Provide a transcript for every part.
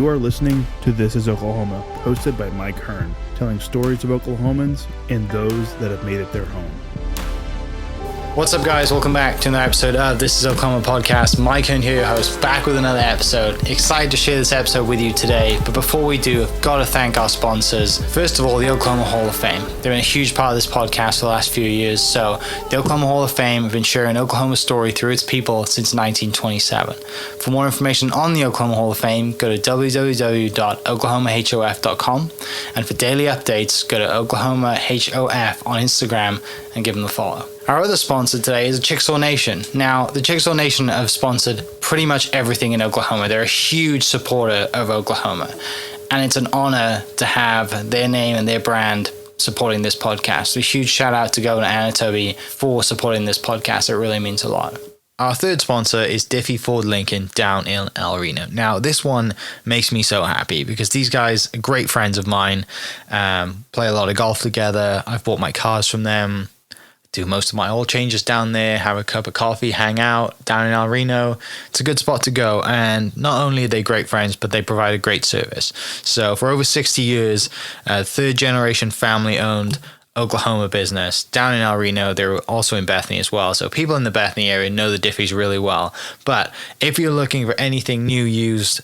You are listening to This is Oklahoma, hosted by Mike Hearn, telling stories of Oklahomans and those that have made it their home. What's up, guys? Welcome back to another episode of This is Oklahoma podcast. Mike Hearn here, your host, back with another episode. Excited to share this episode with you today, but before we do, I've got to thank our sponsors. First of all, the Oklahoma Hall of Fame. They've been a huge part of this podcast for the last few years. So the Oklahoma Hall of Fame have been sharing Oklahoma's story through its people since 1927. For more information on the Oklahoma Hall of Fame, go to www.oklahomahof.com. And for daily updates, go to OklahomaHOF on Instagram and give them a follow. Our other sponsor today is the Chickasaw Nation. Now, the Chickasaw Nation have sponsored pretty much everything in Oklahoma. They're a huge supporter of Oklahoma, and it's an honor to have their name and their brand supporting this podcast. So a huge shout out to Governor Anatoby for supporting this podcast. It really means a lot. Our third sponsor is Diffie Ford Lincoln down in El Reno. Now, this one makes me so happy because these guys are great friends of mine, play a lot of golf together. I've bought my cars from them. Do most of my oil changes down there, have a cup of coffee, hang out down in El Reno. It's a good spot to go. And not only are they great friends, but they provide a great service. So for over 60 years, third generation family owned Oklahoma business down in El Reno. They're also in Bethany as well. So people in the Bethany area know the Diffies really well. But if you're looking for anything new, used,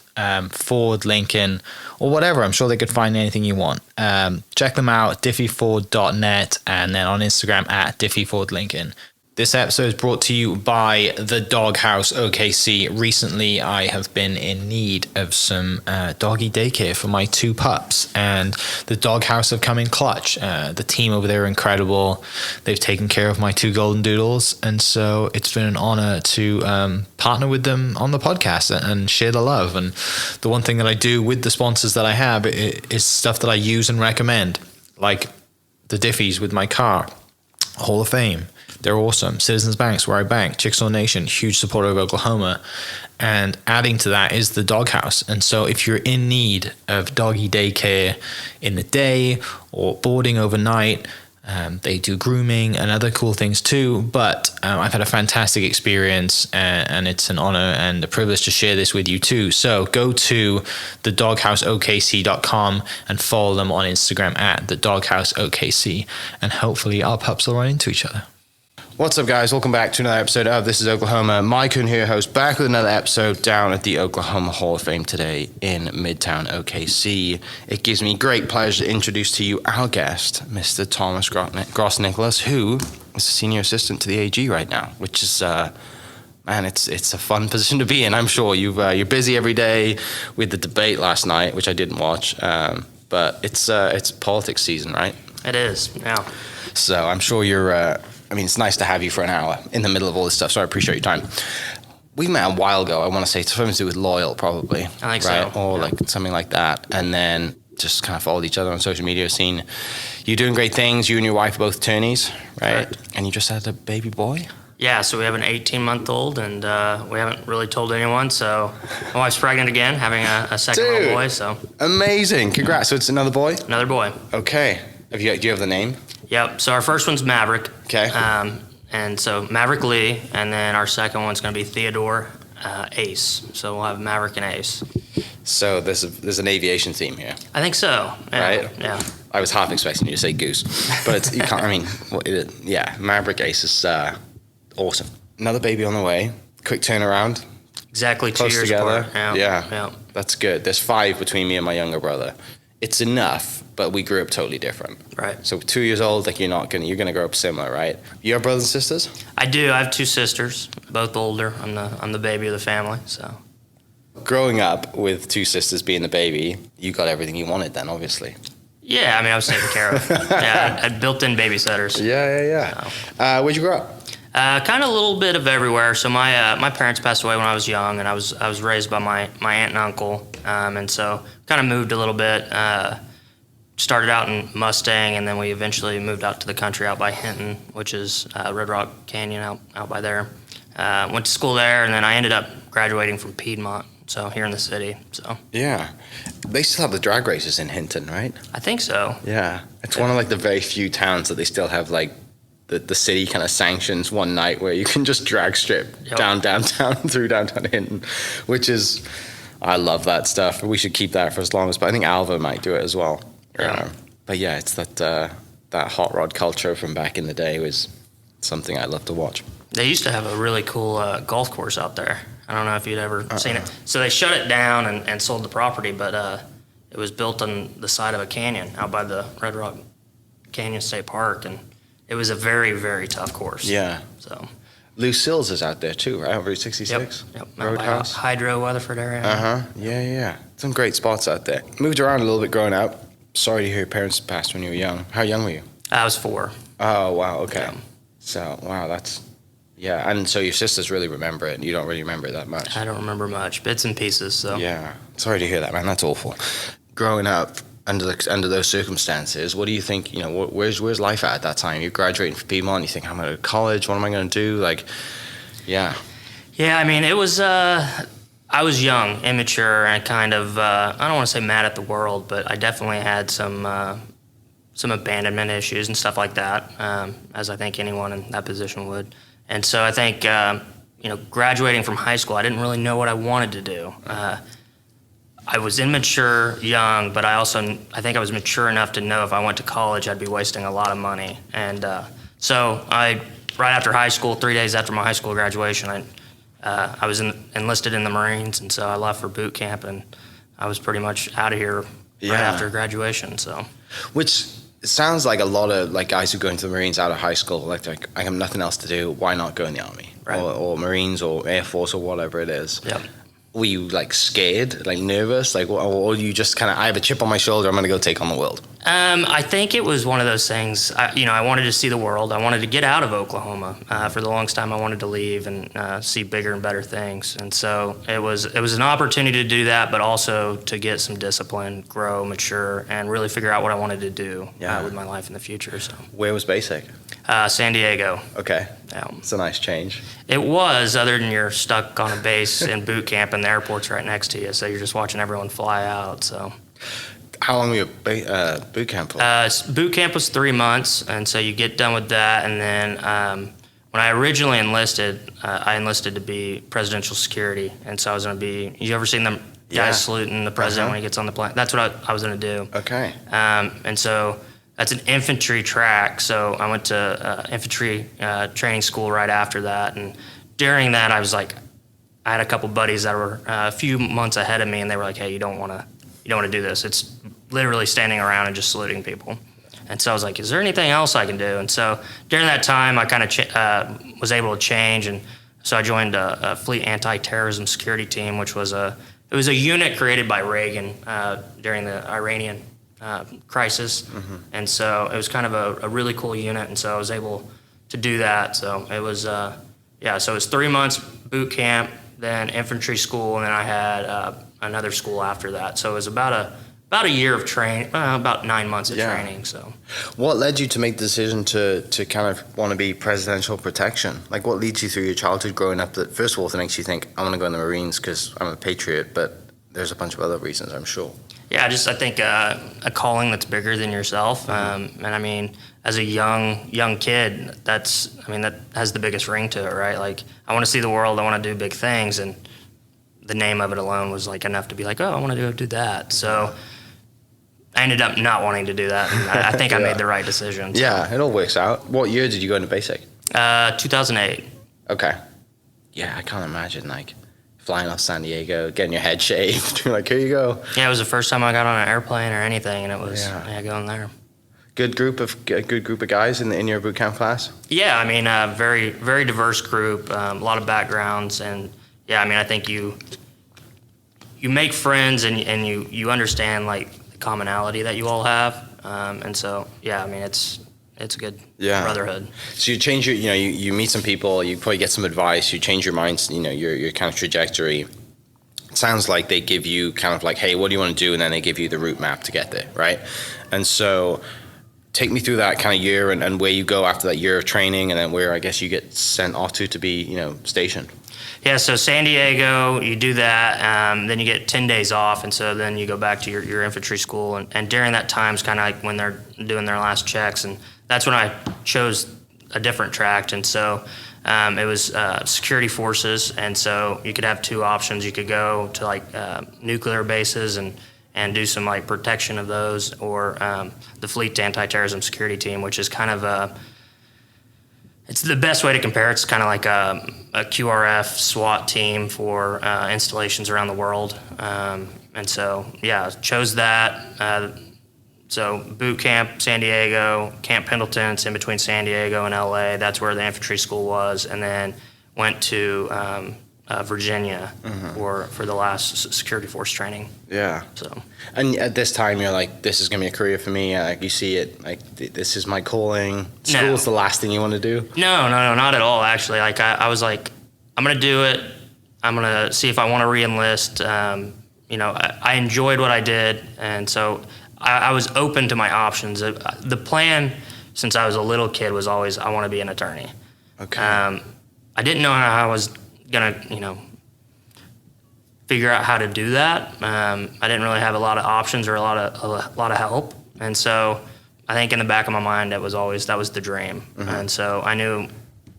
Ford, Lincoln, or whatever, I'm sure they could find anything you want. Check them out, diffieford.net, and then on Instagram at diffiefordlincoln. This episode is brought to you by the Doghouse OKC. Recently, I have been in need of some doggy daycare for my two pups, and the Doghouse have come in clutch. The team over there are incredible. They've taken care of my two golden doodles, and so it's been an honor to partner with them on the podcast and share the love. And the one thing that I do with the sponsors that I have is stuff that I use and recommend, like the Diffies with my car, Hall of Fame. They're awesome. Citizens Banks, where I bank. Chickasaw Nation, huge supporter of Oklahoma. And adding to that is the Doghouse. And so if you're in need of doggy daycare in the day or boarding overnight, they do grooming and other cool things too. But I've had a fantastic experience, and it's an honor and a privilege to share this with you too. So go to thedogHouseOKC.com and follow them on Instagram at thedogHouseOKC. And hopefully our pups will run into each other. What's up, guys? Welcome back to another episode of This is Oklahoma. Mike Hearn here, host, back with another episode down at the Oklahoma Hall of Fame today in Midtown OKC. It gives me great pleasure to introduce to you our guest, Mr. Thomas Grossnicklaus, who is a senior assistant to the AG right now, which is, man, it's a fun position to be in. I'm sure you're busy every day with the debate last night, which I didn't watch, but it's politics season, right? It is, yeah. So I'm sure you're... it's nice to have you for an hour in the middle of all this stuff, so I appreciate your time. We met a while ago, I want to say, something to do with Loyal, probably. I think right? so. Or yeah. like something like that. And then just kind of followed each other on social media, seen you doing great things. You and your wife are both attorneys, right? Correct. And you just had a baby boy? Yeah, so we have an 18-month-old, and we haven't really told anyone, so my wife's pregnant again, having a second little boy, so. Amazing. Congrats. So it's another boy? Another boy. Okay. Do you have the name? Yep, so our first one's Maverick. Okay. And so Maverick Lee, and then our second one's going to be Theodore Ace. So we'll have Maverick and Ace. So there's an aviation theme here. I think so. Yeah. Right? Yeah. I was half expecting you to say Goose, but it's, you can't, Maverick Ace is awesome. Another baby on the way. Quick turnaround. Exactly 2 Close years together. apart. Yeah. That's good. There's 5 between me and my younger brother. It's enough, but we grew up totally different. Right. So 2 years old, like you're gonna grow up similar, right? You have brothers and sisters? I do. I have 2 sisters, both older. I'm the baby of the family, so. Growing up with 2 sisters being the baby, you got everything you wanted then, obviously. Yeah, I was taken care of. Yeah, I had built-in babysitters. Yeah. So. Where'd you grow up? Kind of a little bit of everywhere. So my parents passed away when I was young, and I was raised by my aunt and uncle, and so kind of moved a little bit. Started out in Mustang, and then we eventually moved out to the country out by Hinton, which is Red Rock Canyon out by there. Went to school there, and then I ended up graduating from Piedmont, so here in the city. So Yeah. They still have the drag races in Hinton, right? I think so. Yeah. It's one of like the very few towns that they still have like the city kind of sanctions one night where you can just drag strip downtown through downtown Hinton, which is I love that stuff. We should keep that for as long as. But I think Alva might do it as well. Yeah. But yeah, it's that hot rod culture from back in the day was something I love to watch. They used to have a really cool golf course out there. I don't know if you'd ever seen it. So they shut it down and sold the property, but it was built on the side of a canyon out by the Red Rock Canyon State Park, and it was a very, very tough course. Yeah. So Lucille's is out there too, right? Route 66? Yep. Roadhouse? Hydro, Weatherford area. Yeah. Some great spots out there. Moved around a little bit growing up. Sorry to hear your parents passed when you were young. How young were you? I was 4. Oh, wow, okay. Yeah. So, wow, that's... Yeah, and so your sisters really remember it, and you don't really remember it that much. I don't remember much, bits and pieces. So Yeah. Sorry to hear that, man. That's awful. Growing up under those circumstances, what do you think, where's life at that time? You're graduating from Piedmont, you think, I'm going to college, what am I going to do? Like, yeah. Yeah, I mean, it was, I was young, immature, and kind of, I don't want to say mad at the world, but I definitely had some abandonment issues and stuff like that, as I think anyone in that position would. And so I think, graduating from high school, I didn't really know what I wanted to do. I was immature, young, but I think I was mature enough to know if I went to college, I'd be wasting a lot of money. And so right after high school, 3 days after my high school graduation, I was enlisted in the Marines, and so I left for boot camp, and I was pretty much out of here right after graduation. So, Which sounds like a lot of guys who go into the Marines out of high school, like I have nothing else to do, why not go in the Army? Right. Or Marines or Air Force or whatever it is. Yep. Were you scared, nervous, or you just kind of, I have a chip on my shoulder, I'm going to go take on the world? I think it was one of those things. I wanted to see the world. I wanted to get out of Oklahoma. For the longest time, I wanted to leave and see bigger and better things. And so it was an opportunity to do that, but also to get some discipline, grow, mature, and really figure out what I wanted to do with my life in the future. So Where was basic? San Diego. Okay. Yeah. It's a nice change. It was, other than you're stuck on a base in boot camp and the airport's right next to you, so you're just watching everyone fly out. So. How long were you at boot camp for? Boot camp was 3 months, and so you get done with that, and then when I originally enlisted, I enlisted to be presidential security, and so I was going to be. You ever seen them guys saluting the president when he gets on the plane? That's what I was going to do. Okay. And so that's an infantry track. So I went to infantry training school right after that, and during that, I was I had a couple buddies that were a few months ahead of me, and they were like, "Hey, you don't want to do this. It's literally standing around and just saluting people." And so I was like, is there anything else I can do? And so during that time, I kind of was able to change. And so I joined a fleet anti-terrorism security team, which was a unit created by Reagan during the Iranian crisis. Mm-hmm. And so it was kind of a really cool unit. And so I was able to do that. So it was, so it was 3 months boot camp, then infantry school, and then I had another school after that. So it was about a year of training, about 9 months of training. So, what led you to make the decision to kind of want to be presidential protection? What leads you through your childhood growing up that, first of all, that makes you think, I want to go in the Marines because I'm a patriot, but there's a bunch of other reasons, I'm sure. Yeah, I think a calling that's bigger than yourself. And I mean, as a young kid, that has the biggest ring to it, right? I want to see the world, I want to do big things, and the name of it alone was enough to be I want to go do that. So I ended up not wanting to do that, and I think I made the right decision. So. Yeah, it all works out. What year did you go into basic? 2008. Okay. Yeah, I can't imagine flying off San Diego, getting your head shaved, here you go. Yeah, it was the first time I got on an airplane or anything, and it was going there. Good group of guys in your boot camp class. Yeah, I mean, very very diverse group, a lot of backgrounds, and yeah, I mean, I think you make friends and you understand the commonality that you all have, and so yeah, I mean, it's a good brotherhood. So you change you meet some people, you probably get some advice, you change your minds, your kind of trajectory. It sounds like they give you kind of hey, what do you want to do, and then they give you the route map to get there, right? And so take me through that kind of year and where you go after that year of training, and then where I guess you get sent off to be stationed. Yeah, so San Diego, you do that, then you get 10 days off, and so then you go back to your infantry school, and during that time is kind of when they're doing their last checks, and that's when I chose a different tract, and so It was security forces, and so you could have two options. You could go to like nuclear bases and do some like protection of those, or the Fleet Anti-Terrorism Security Team, which is kind of it's the best way to compare. It's kind of like a QRF SWAT team for installations around the world. And so, yeah, chose that. So boot camp, San Diego, Camp Pendleton's in between San Diego and LA. That's where the infantry school was. And then went to Virginia for the last security force training. Yeah. So. And at this time, you're like, this is going to be a career for me. Like, you see it, like, this is my calling. School's the last thing you want to do? No, not at all, actually. Like, I was like, I'm going to do it. I'm going to see if I want to re-enlist. I enjoyed what I did, and so I was open to my options. The plan since I was a little kid was always, I want to be an attorney. Okay. I didn't know how I was going to, figure out how to do that. I didn't really have a lot of options or a lot of help. And so I think in the back of my mind, that was the dream. And so I knew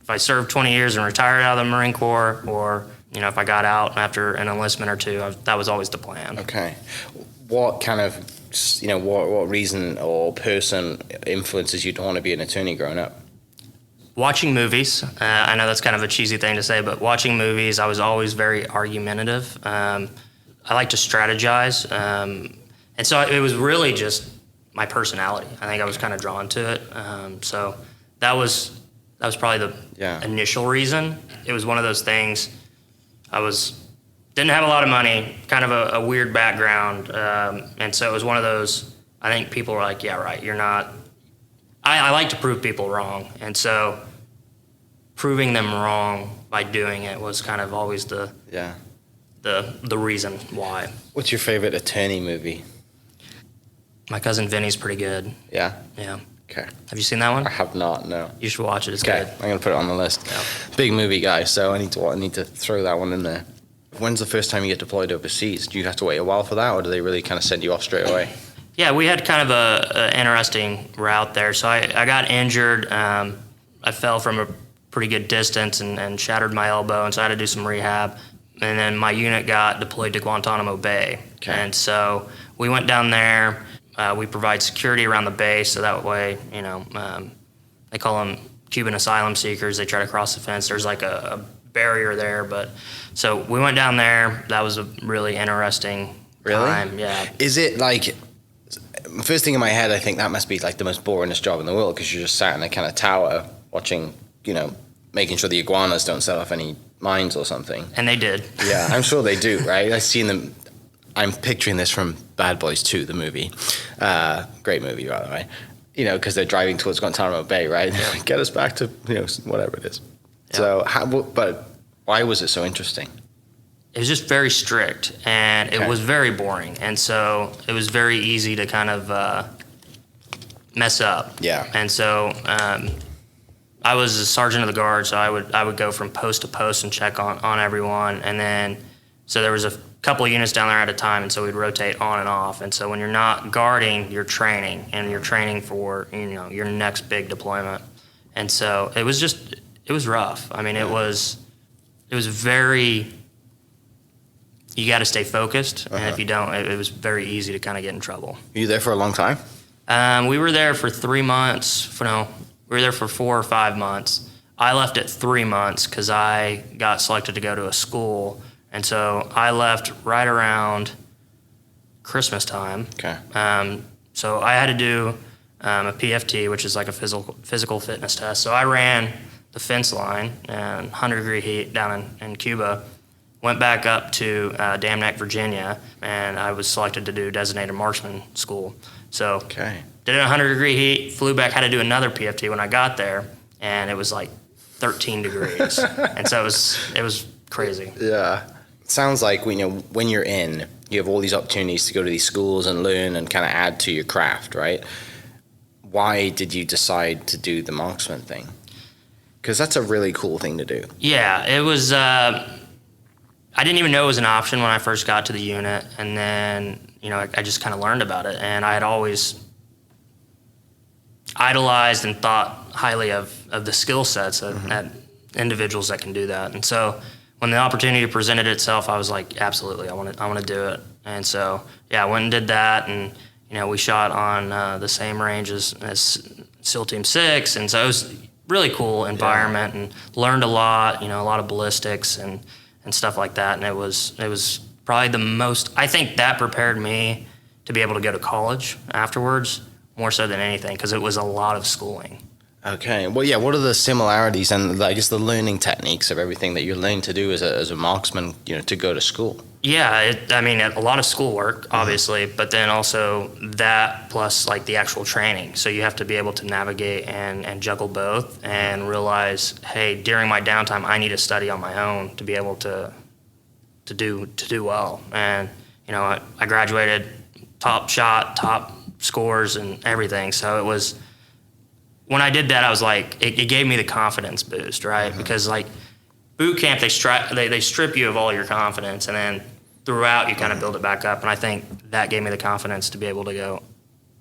if I served 20 years and retired out of the Marine Corps, or, if I got out after an enlistment or two, that was always the plan. Okay. What kind of, what reason or person influences you to want to be an attorney growing up? Watching movies. I know that's kind of a cheesy thing to say, but watching movies, I was always very argumentative. I like to strategize. And so it was really just my personality. I think I was kind of drawn to it. So that was probably the initial reason. It was one of those things. Didn't have a lot of money, kind of a weird background. And so it was one of those, I think people were like, yeah, right, you're not. I like to prove people wrong, and so proving them wrong by doing it was kind of always the reason why. What's your favorite attorney movie? My Cousin Vinny's pretty good. Yeah? Yeah. Okay. Have you seen that one? I have not, no. You should watch it. It's okay. good. I'm going to put it on the list. Yeah. Big movie guy, so I need to throw that one in there. When's the first time you get deployed overseas? Do you have to wait a while for that, or do they really kind of send you off straight away? Yeah, we had kind of a interesting route there. So I got injured. I fell from a pretty good distance and shattered my elbow, and so I had to do some rehab. And then my unit got deployed to Guantanamo Bay. Okay. And so we went down there. We provide security around the base, so that way, they call them Cuban asylum seekers. They try to cross the fence. There's like a barrier there, but so we went down there. That was a really interesting time. Yeah. Is it like, first thing in my head, I think that must be like the most boringest job in the world, because you're just sat in a kind of tower watching, making sure the iguanas don't set off any mines or something. And they did. Yeah, I'm sure they do, right? I've seen them. I'm picturing this from Bad Boys 2, the movie. Great movie, by the way. Because they're driving towards Guantanamo Bay, right? Yeah. Get us back to, whatever it is. Yeah. So, but why was it so interesting? It was just very strict, and it was very boring. And so it was very easy to kind of mess up. Yeah. And so I was a sergeant of the guard, so I would go from post to post and check on everyone. And then, so there was a couple of units down there at a time, and so we'd rotate on and off. And so when you're not guarding, you're training, and you're training for, your next big deployment. And so it was rough. I mean, it was very, you got to stay focused, and if you don't, it was very easy to kind of get in trouble. Were you there for a long time? We were there for 3 months. We were there for 4 or 5 months. I left at 3 months because I got selected to go to a school, and so I left right around Christmas time. Okay. So I had to do a PFT, which is like a physical fitness test. So I ran the fence line in 100-degree heat down in Cuba, went back up to Dam Neck, Virginia, and I was selected to do designated marksman school. So did it in 100-degree heat, flew back, had to do another PFT when I got there, and it was like 13 degrees. And so it was crazy. Yeah. Sounds like when you're in, you have all these opportunities to go to these schools and learn and kind of add to your craft, right? Why did you decide to do the marksman thing? Because that's a really cool thing to do. Yeah, it was. I didn't even know it was an option when I first got to the unit, and then I just kind of learned about it, and I had always idolized and thought highly of the skill sets that individuals that can do that. And so when the opportunity presented itself, I was like, absolutely, I want to do it. And so, yeah, I went and did that. And, we shot on the same range as SEAL Team 6. And so it was really cool environment and learned a lot, a lot of ballistics and stuff like that. And it was probably the most, I think that prepared me to be able to go to college afterwards, more so than anything, because it was a lot of schooling. Okay. Well, yeah. What are the similarities and I guess the learning techniques of everything that you learn to do as a marksman, to go to school? Yeah, a lot of schoolwork, obviously, but then also that plus like the actual training. So you have to be able to navigate and juggle both and realize, hey, during my downtime, I need to study on my own to be able to do well. And I graduated top shot, top scores, and everything. So it was. When I did that, I was like, it gave me the confidence boost, right? Because like boot camp, they strip you of all your confidence, and then throughout you kind of build it back up. And I think that gave me the confidence to be able to go,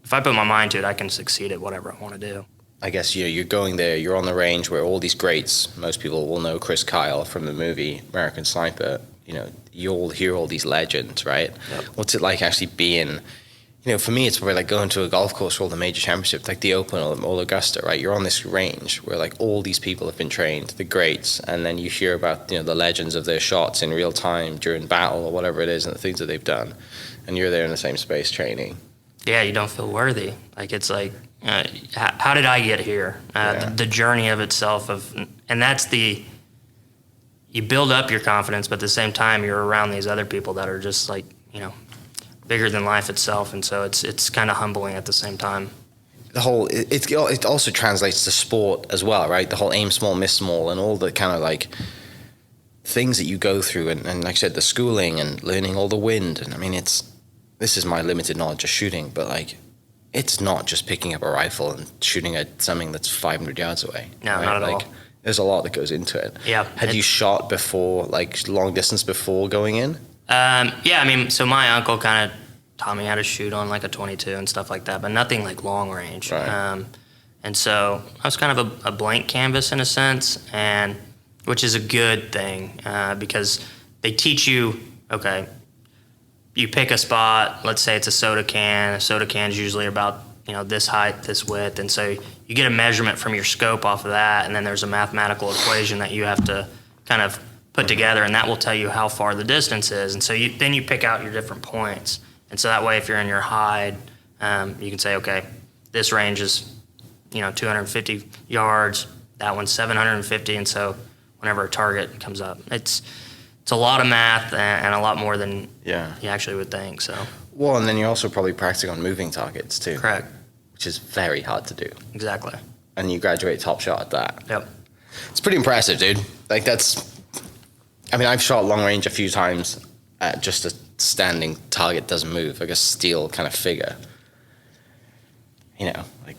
if I put my mind to it, I can succeed at whatever I want to do. I guess you're going there, you're on the range where all these greats, most people will know Chris Kyle from the movie American Sniper, you'll hear all these legends, right? Yep. What's it like actually being... for me, it's probably like going to a golf course for all the major championships, like the Open or Augusta, right? You're on this range where like all these people have been trained, the greats, and then you hear about, the legends of their shots in real time during battle or whatever it is and the things that they've done. And you're there in the same space training. Yeah, you don't feel worthy. Like, it's like, how did I get here? The journey of itself and that's you build up your confidence, but at the same time, you're around these other people that are just like, bigger than life itself, and so it's kind of humbling at the same time. The whole it also translates to sport as well, right? The whole aim small, miss small, and all the kind of like things that you go through, and like I said, the schooling and learning all the wind. And I mean, this is my limited knowledge of shooting, but like it's not just picking up a rifle and shooting at something that's 500 yards away. No, right? not at all. There's a lot that goes into it. Yeah. Had you shot before, like long distance before going in? So my uncle kind of taught me how to shoot on like a 22 and stuff like that, but nothing like long range. Right. And so I was kind of a blank canvas in a sense, and which is a good thing because they teach you, okay, you pick a spot, let's say it's a soda can. A soda can is usually about this height, this width, and so you get a measurement from your scope off of that, and then there's a mathematical equation that you have to kind of put together, and that will tell you how far the distance is. And so then you pick out your different points. And so that way, if you're in your hide, you can say, okay, this range is, 250 yards. That one's 750. And so whenever a target comes up, it's a lot of math and a lot more than you actually would think. So. Well, and then you're also probably practicing on moving targets too. Correct. Which is very hard to do. Exactly. And you graduate top shot at that. Yep. It's pretty impressive, dude. Like I've shot long range a few times at just a standing target doesn't move, like a steel kind of figure. Like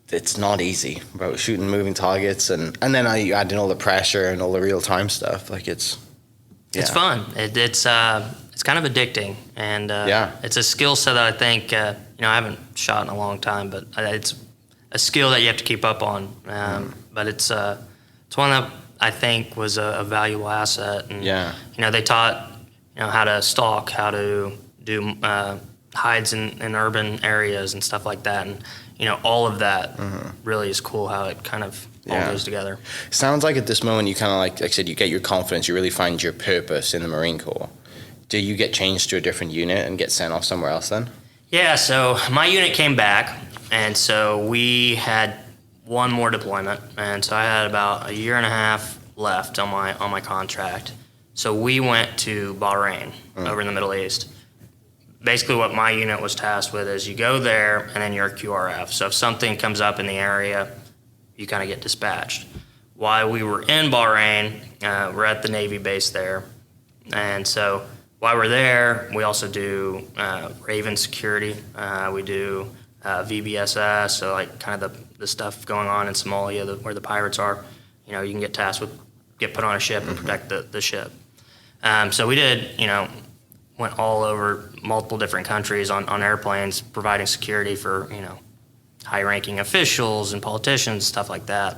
it's not easy about shooting moving targets, and then you add in all the pressure and all the real time stuff. Like it's fun. It's kind of addicting, and it's a skill set that I think I haven't shot in a long time, but it's a skill that you have to keep up on. But it's one that I think was a valuable asset, and they taught how to stalk, how to do hides in urban areas and stuff like that, and all of that really is cool how it kind of all goes together. Sounds like at this moment you kind of like I said, you get your confidence, you really find your purpose in the Marine Corps. Do you get changed to a different unit and get sent off somewhere else then? Yeah, so my unit came back, and so we had one more deployment, and so I had about a year and a half left on my contract. So we went to Bahrain over in the Middle East. Basically what my unit was tasked with is you go there and then you're a QRF. So if something comes up in the area, you kind of get dispatched. While we were in Bahrain, we're at the Navy base there. And so while we're there, we also do Raven security. We do VBSS, so like kind of the stuff going on in Somalia where the pirates are. You can get tasked with get put on a ship and protect the ship. So we did, went all over multiple different countries on airplanes, providing security for, high-ranking officials and politicians, stuff like that.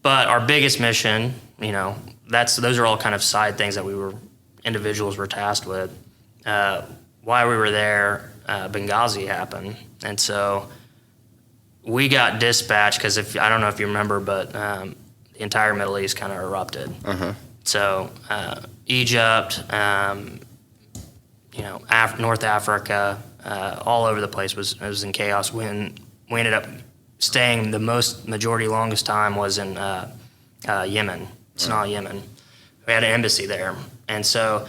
But our biggest mission, those are all kind of side things that individuals were tasked with. While we were there, Benghazi happened, and so we got dispatched because I don't know if you remember, but the entire Middle East kind of erupted. So Egypt, North Africa, all over the place was in chaos. When we ended up staying, the majority longest time was in Yemen, Sanaa, Yemen. We had an embassy there, and so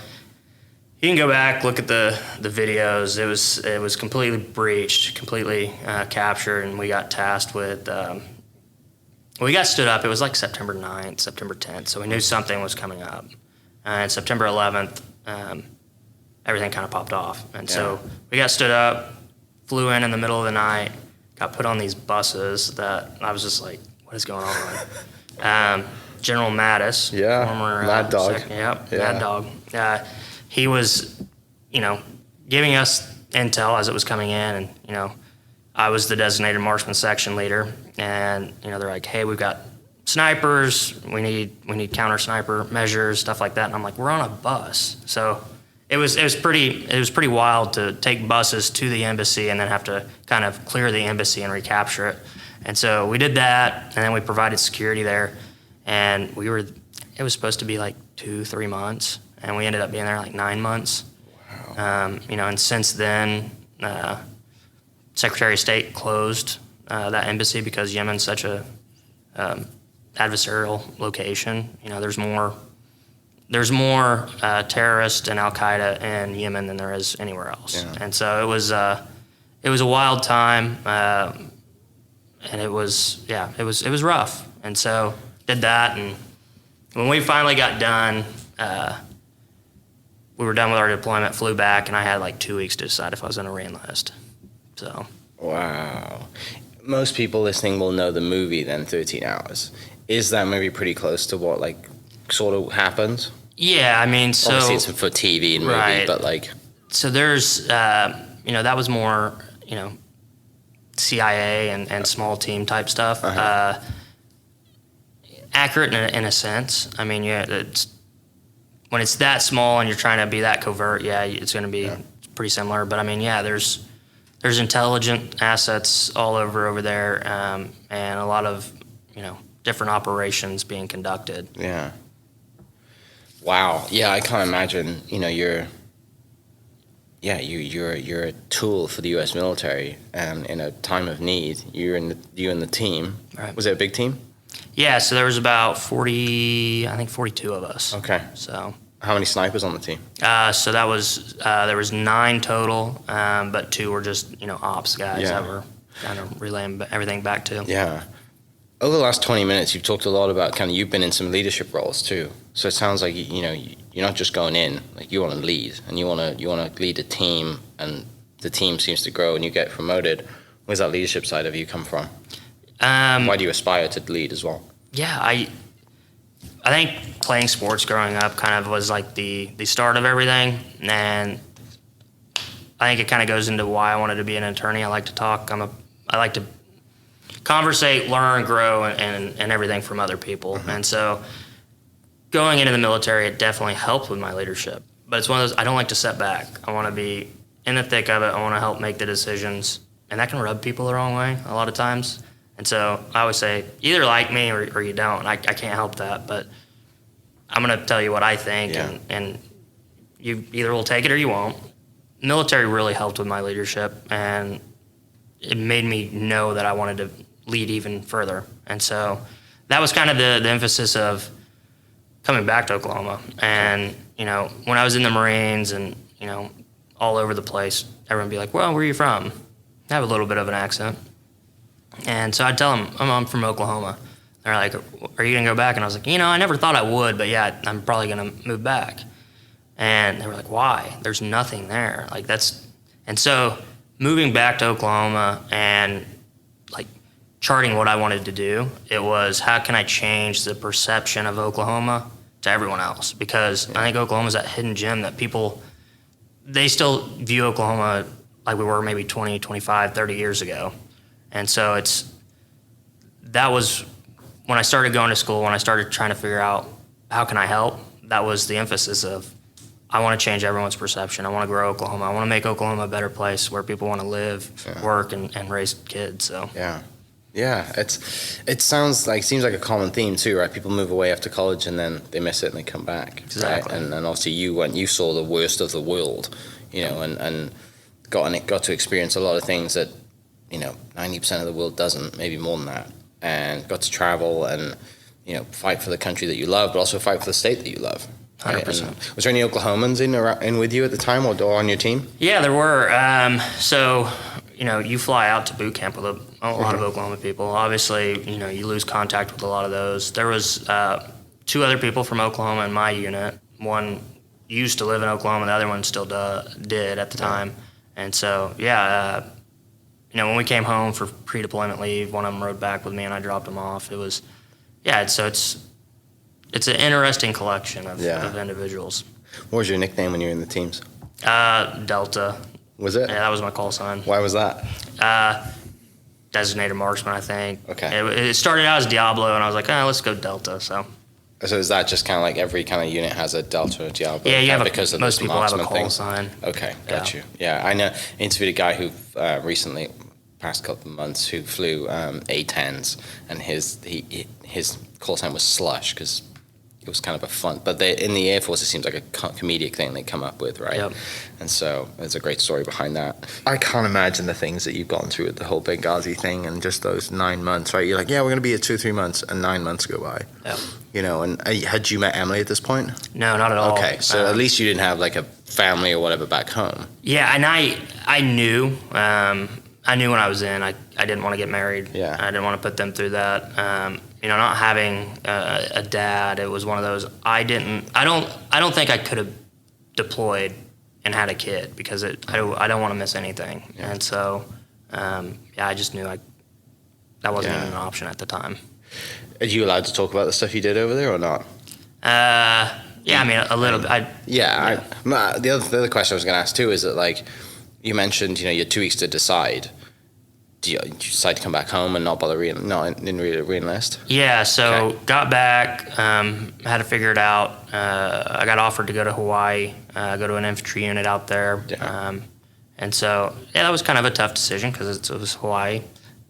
you can go back, look at the videos. It was completely breached, completely captured, and we got tasked with. We got stood up. It was like September 9th, September 10th, so we knew something was coming up. And September 11th, everything kind of popped off, and so we got stood up, flew in the middle of the night, got put on these buses that I was just like, what is going on? General Mattis, former Mad Dog. Mad Dog. He was, giving us intel as it was coming in, and I was the designated Marksman section leader, and they're like, hey, we've got snipers, we need counter sniper measures, stuff like that, and I'm like, we're on a bus, so it was pretty wild to take buses to the embassy and then have to kind of clear the embassy and recapture it, and so we did that, and then we provided security there, and it was supposed to be like 2-3 months. And we ended up being there like 9 months. Wow. And since then, Secretary of State closed that embassy because Yemen's such a adversarial location. There's more terrorists and Al Qaeda in Yemen than there is anywhere else. Yeah. And so it was a wild time, and it was rough. And so did that, and when we finally got done. We were done with our deployment, flew back, and I had like 2 weeks to decide if I was going to re-enlist. So. Wow. Most people listening will know the movie then, 13 Hours. Is that movie pretty close to what sort of happened? Yeah, I mean, so. Obviously it's for TV and movie, right. But So there's, that was more, CIA and small team type stuff. Accurate in a sense. I mean, when it's that small and you're trying to be that covert, it's going to be pretty similar. But I mean, there's intelligent assets all over there, and a lot of different operations being conducted. Yeah. Wow. Yeah, I can't imagine. You're a tool for the U.S. military, and in a time of need, you and the team. Right. Was it a big team? Yeah, so there was about 42 of us. Okay. So. How many snipers on the team? So that was there was 9 total, but 2 were just ops guys that were kind of relaying everything back to. Yeah. Over the last 20 minutes, you've talked a lot about you've been in some leadership roles too. So it sounds like you're not just going in, you want to lead, and you want to lead a team, and the team seems to grow and you get promoted. Where's that leadership side of you come from? Why do you aspire to lead as well? Yeah, I think playing sports growing up kind of was like the start of everything, and I think it kind of goes into why I wanted to be an attorney. I like to talk. I like to conversate, learn, grow, and everything from other people. Mm-hmm. And so going into the military, it definitely helped with my leadership. But it's one of those, I don't like to set back. I want to be in the thick of it. I want to help make the decisions. And that can rub people the wrong way a lot of times. And so I always say, either like me or you don't. I can't help that, but I'm going to tell you what I think, and you either will take it or you won't. Military really helped with my leadership, and it made me know that I wanted to lead even further. And so that was kind of the emphasis of coming back to Oklahoma. And, when I was in the Marines and, all over the place, everyone would be like, well, where are you from? I have a little bit of an accent. And so I'd tell them, I'm from Oklahoma. They're like, are you going to go back? And I was like, I never thought I would, but I'm probably going to move back. And they were like, why? There's nothing there. And so moving back to Oklahoma and charting what I wanted to do, it was how can I change the perception of Oklahoma to everyone else? Because I think Oklahoma's that hidden gem that people, they still view Oklahoma like we were maybe 20, 25, 30 years ago. And so that was when I started going to school, when I started trying to figure out how can I help, that was the emphasis of, I want to change everyone's perception. I want to grow Oklahoma. I want to make Oklahoma a better place where people want to live, work, and raise kids. So yeah, it seems like a common theme too, right? People move away after college and then they miss it and they come back. Exactly. Right? And obviously you saw the worst of the world, and got to experience a lot of things that 90% of the world doesn't, maybe more than that, and got to travel and fight for the country that you love, but also fight for the state that you love. 100%. Was there any Oklahomans in with you at the time, or on your team? Yeah, there were. So, you fly out to boot camp with a lot of Oklahoma people. Obviously, you lose contact with a lot of those. There was 2 other people from Oklahoma in my unit. One used to live in Oklahoma, the other one still did at the time. And so, when we came home for pre-deployment leave, one of them rode back with me and I dropped him off. It was, it's an interesting collection of individuals. What was your nickname when you were in the teams? Delta. Was it? Yeah, that was my call sign. Why was that? Designated marksman, I think. Okay. It started out as Diablo, and I was like, let's go Delta. So is that just kind of like every kind of unit has a Delta or a Diablo? Yeah, you have because of most this people have a marksman call thing? sign. Okay, got you. Yeah, I know. I interviewed a guy who recently, past couple of months, who flew A-10s, and his call sign was Slush because it was kind of a fun. But in the Air Force, it seems like a comedic thing they come up with, right? Yep. And so there's a great story behind that. I can't imagine the things that you've gone through with the whole Benghazi thing and just those 9 months, right? You're like, we're going to be here 2 or 3 months, and 9 months go by. Yep. And had you met Emily at this point? No, not at all. Okay, so at least you didn't have like a family or whatever back home. Yeah, and I knew. I knew when I was in, I didn't want to get married. Yeah. I didn't want to put them through that. Not having a dad, it was one of those. I don't think I could have deployed and had a kid because I don't want to miss anything. Yeah. And so, I just knew that wasn't even an option at the time. Are you allowed to talk about the stuff you did over there or not? Yeah, I mean a little bit. The other question I was going to ask too is that, like, you mentioned, you had 2 weeks to decide. Did you decide to come back home and not bother didn't really re-enlist? Yeah, so got back, had to figure it out. I got offered to go to Hawaii, go to an infantry unit out there. Yeah. And so, that was kind of a tough decision because it was Hawaii.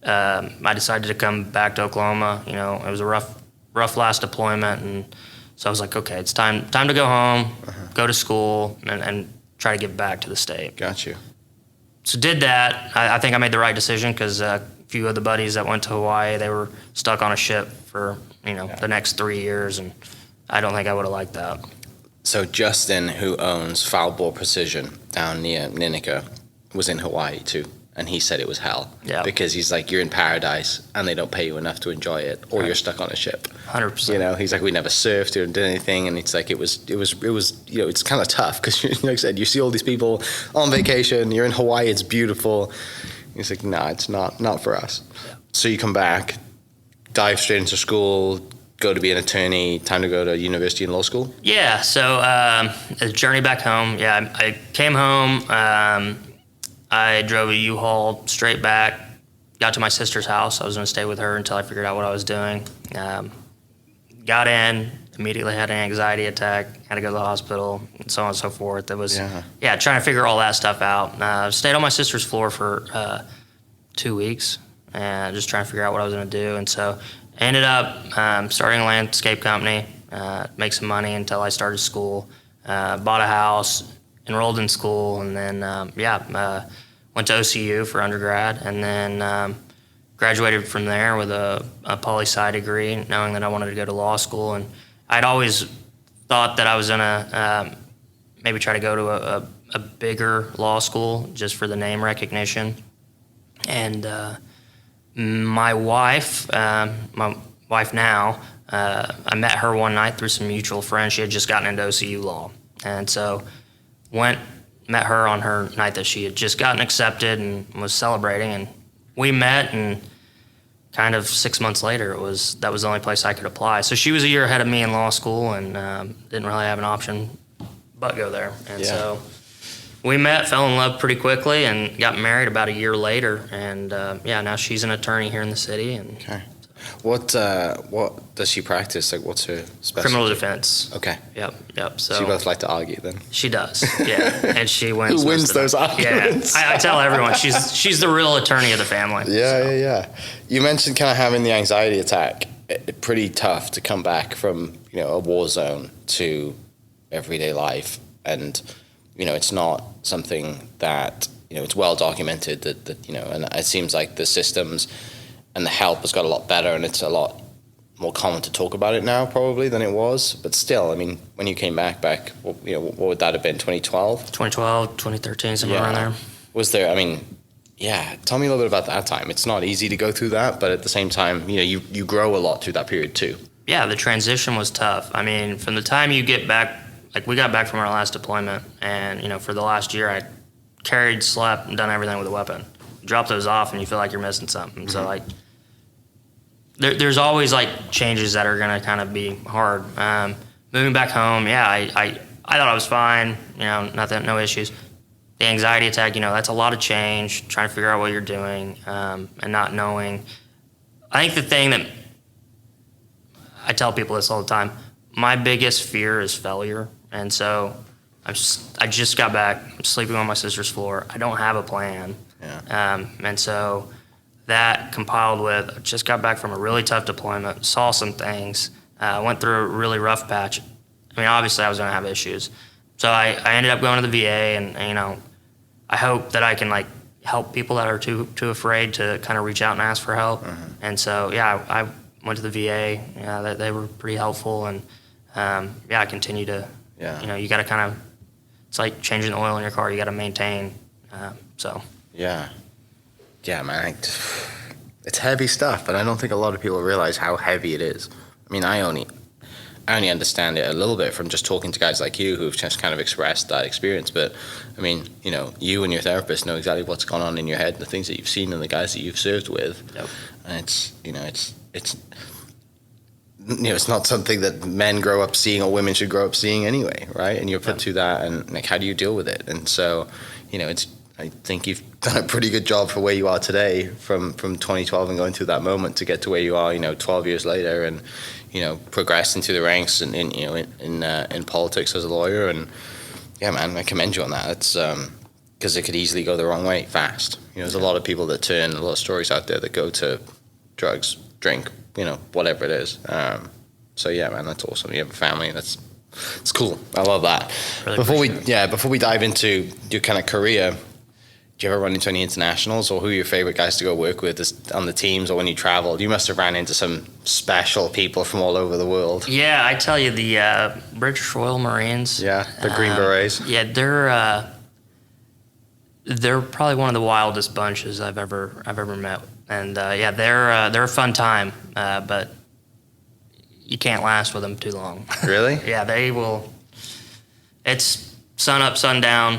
I decided to come back to Oklahoma. It was a rough last deployment, and so I was like, okay, it's time to go home, go to school, and try to give back to the state. Got you. So did that. I think I made the right decision because a few of the buddies that went to Hawaii, they were stuck on a ship for the next 3 years, and I don't think I would have liked that. So Justin, who owns Foul Bore Precision down near Ninica, was in Hawaii too. And he said it was hell. Yeah. Because he's like, you're in paradise and they don't pay you enough to enjoy it, or you're stuck on a ship. 100%. He's like, we never surfed or did anything, and it's like it was it's kind of tough because like I said, you see all these people on vacation, you're in Hawaii, it's beautiful. He's like, no, it's not for us. Yeah. So you come back, dive straight into school, go to be an attorney, time to go to university and law school? Yeah, so a journey back home. Yeah, I came home. I drove a U-Haul straight back, got to my sister's house. I was going to stay with her until I figured out what I was doing. Got in, immediately had an anxiety attack, had to go to the hospital, and so on and so forth. It was, trying to figure all that stuff out. Stayed on my sister's floor for 2 weeks, and just trying to figure out what I was going to do. And so I ended up starting a landscape company, make some money until I started school, bought a house, enrolled in school, and then went to OCU for undergrad, and then graduated from there with a poli-sci degree, knowing that I wanted to go to law school. And I'd always thought that I was gonna maybe try to go to a bigger law school just for the name recognition. And my wife now, I met her one night through some mutual friends. She had just gotten into OCU law, and so met her on her night that she had just gotten accepted and was celebrating, and we met, and kind of 6 months later that was the only place I could apply. So she was a year ahead of me in law school, and didn't really have an option but go there. And so we met, fell in love pretty quickly, and got married about a year later. And now she's an attorney here in the city. And okay. What does she practice? Like, what's her specialty? Criminal defense. Okay. Yep. So So you both like to argue then? she does. Yeah, and she wins. Who wins most of those them. arguments? Yeah, I tell everyone she's the real attorney of the family. Yeah. You mentioned kind of having the anxiety attack. Pretty tough to come back from, a war zone to everyday life. And, it's not something that, it's well documented that, and it seems like the systems and the help has got a lot better, and it's a lot more common to talk about it now probably than it was. But still, I mean, when you came back, what would that have been, 2012? 2012, 2013, somewhere around there. Was there, tell me a little bit about that time. It's not easy to go through that, but at the same time, you grow a lot through that period too. Yeah, the transition was tough. I mean, from the time you get back, like we got back from our last deployment, and, for the last year, I carried, slept, and done everything with a weapon. Drop those off, and you feel like you're missing something. Mm-hmm. So, like, there's always, like, changes that are going to kind of be hard. Moving back home, I thought I was fine, nothing, no issues. The anxiety attack, that's a lot of change, trying to figure out what you're doing, and not knowing. I think the thing that I tell people this all the time, my biggest fear is failure. And so I just got back, I'm sleeping on my sister's floor. I don't have a plan. Yeah. And so that compiled with, I just got back from a really tough deployment, saw some things, went through a really rough patch. I mean, obviously I was going to have issues. So I ended up going to the VA, and I hope that I can, like, help people that are too afraid to kind of reach out and ask for help. Mm-hmm. And so, I went to the VA. Yeah, they were pretty helpful, and I continue to. Yeah. You got to kind of. It's like changing the oil in your car. You got to maintain. So. Yeah, man. It's heavy stuff, but I don't think a lot of people realize how heavy it is. I mean, I only understand it a little bit from just talking to guys like you who've just kind of expressed that experience. But I mean, you and your therapist know exactly what's gone on in your head, the things that you've seen, and the guys that you've served with. Yep. And it's not something that men grow up seeing or women should grow up seeing anyway, right? And you're put through that, and like, how do you deal with it? And so, I think you've done a pretty good job for where you are today, from 2012 and going through that moment to get to where you are, 12 years later, and progressing through the ranks and in politics as a lawyer. And yeah, man, I commend you on that. It's because it could easily go the wrong way fast. There's a lot of people that turn, a lot of stories out there that go to drugs, drink, whatever it is. So yeah, man, that's awesome. You have a family, and it's cool. I love that. Really before we dive into your kind of career, do you ever run into any internationals, or who are your favorite guys to go work with on the teams, or when you traveled? You must have ran into some special people from all over the world. Yeah, I tell you, the British Royal Marines. Yeah, the Green Berets. Yeah, they're probably one of the wildest bunches I've ever met, and they're a fun time, but you can't last with them too long. Really? Yeah, they will. It's sun up, sun down.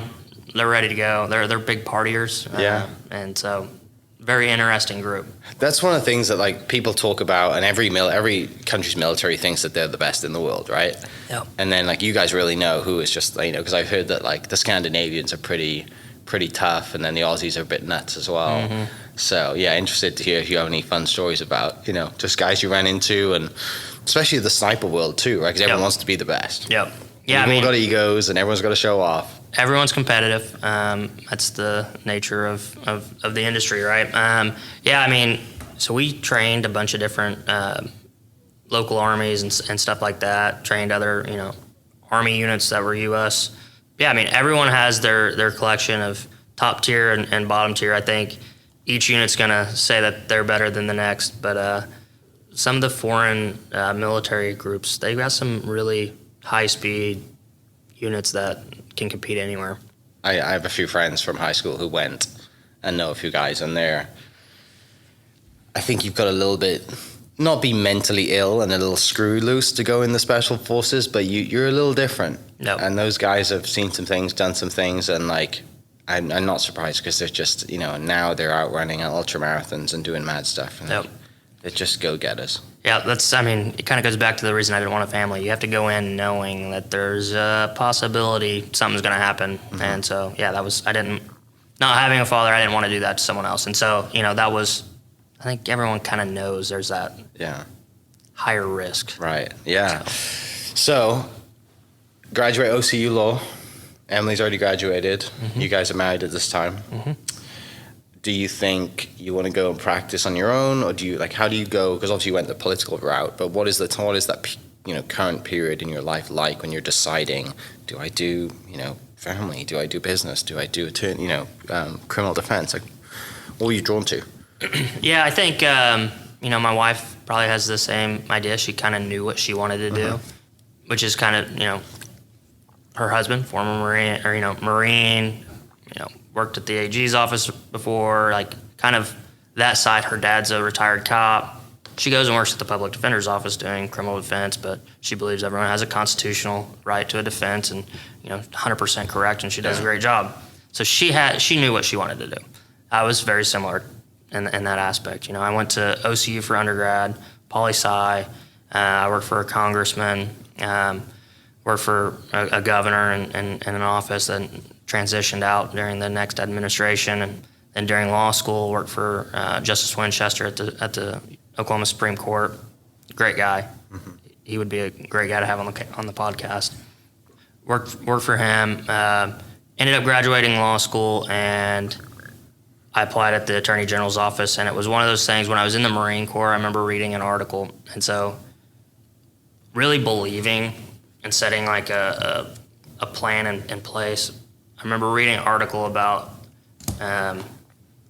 They're ready to go. They're big partiers. Yeah. And so, very interesting group. That's one of the things that, like, people talk about, and every country's military thinks that they're the best in the world, right? Yeah. And then, like, you guys really know who is just, because I've heard that, like, the Scandinavians are pretty tough, and then the Aussies are a bit nuts as well. Mm-hmm. So yeah, interested to hear if you have any fun stories about just guys you ran into, and especially the sniper world too, right? Because everyone wants to be the best. Yep. Yeah, everyone got egos, and everyone's got to show off. Everyone's competitive. That's the nature of the industry, right? So we trained a bunch of different local armies and stuff like that. Trained other Army units that were U.S. Yeah, everyone has their collection of top tier and bottom tier. I think each unit's gonna say that they're better than the next, but some of the foreign military groups, they got some really high speed units that can compete anywhere. I have a few friends from high school who went, and know a few guys, and I think you've got a little bit, not be mentally ill and a little screw loose to go in the special forces, but you're a little different. No. And those guys have seen some things, done some things, and like, I'm not surprised, because they're just, now they're out running ultra marathons and doing mad stuff. And they're just go-getters. Yeah, it kind of goes back to the reason I didn't want a family. You have to go in knowing that there's a possibility something's going to happen. Mm-hmm. And so, not having a father, I didn't want to do that to someone else. And so, that was I think everyone kind of knows there's that Yeah. higher risk. Right. Yeah. So, graduate OCU law. Emily's already graduated. Mm-hmm. You guys are married at this time. Mm-hmm. Do you think you want to go and practice on your own, or do you how do you go? Because obviously you went the political route, but what is that current period in your life like when you're deciding, do I do family, do I do business, do I do attorney, criminal defense? What are you drawn to? Yeah, I think my wife probably has the same idea. She kind of knew what she wanted to do, which is kind of her husband, former Marine, worked at the AG's office before, kind of that side. Her dad's a retired cop. She goes and works at the public defender's office doing criminal defense, but she believes everyone has a constitutional right to a defense, and 100% correct, and she does a great job. So she knew what she wanted to do. I was very similar in that aspect. I went to OCU for undergrad, poli-sci. I worked for a congressman, worked for a governor in an office, and transitioned out during the next administration, and then during law school worked for Justice Winchester at the Oklahoma Supreme Court. Great guy. Mm-hmm. He would be a great guy to have on the podcast. Worked for him. Ended up graduating law school, and I applied at the Attorney General's office, and it was one of those things when I was in the Marine Corps. I remember reading an article, and so really believing and setting a plan in place. I remember reading an article about an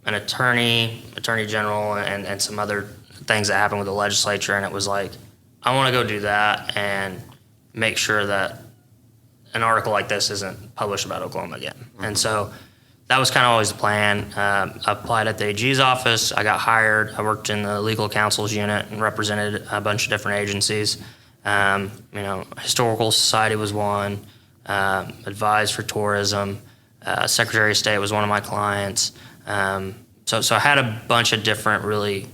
attorney general, and some other things that happened with the legislature, and it was I want to go do that and make sure that an article like this isn't published about Oklahoma again. Mm-hmm. And so that was kind of always the plan. I applied at the AG's office. I got hired. I worked in the legal counsel's unit and represented a bunch of different agencies. Historical Society was one. Advised for tourism. Secretary of State was one of my clients. So I had a bunch of different really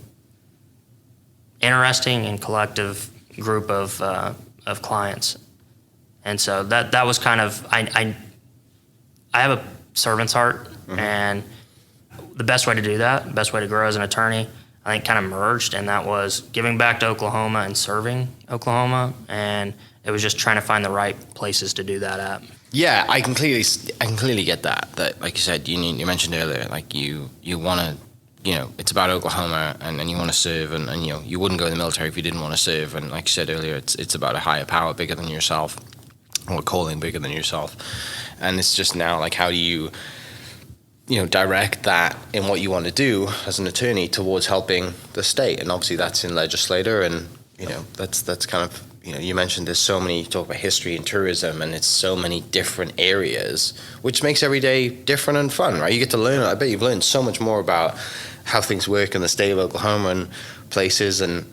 interesting and collective group of clients. And so that was kind of, I have a servant's heart, mm-hmm. and the best way to do that, the best way to grow as an attorney, I think kind of merged, and that was giving back to Oklahoma and serving Oklahoma, and it was just trying to find the right places to do that at. Yeah, I can clearly get that. That, like you said, you mentioned earlier, you want to, it's about Oklahoma, and you want to serve, and you wouldn't go in the military if you didn't want to serve, and like you said earlier, it's about a higher power bigger than yourself, or calling bigger than yourself, and it's just now how do you direct that in what you want to do as an attorney towards helping the state, and obviously that's in legislator, and that's kind of. You mentioned there's so many, you talk about history and tourism, and it's so many different areas, which makes every day different and fun, right? You get to learn, I bet you've learned so much more about how things work in the state of Oklahoma and places. And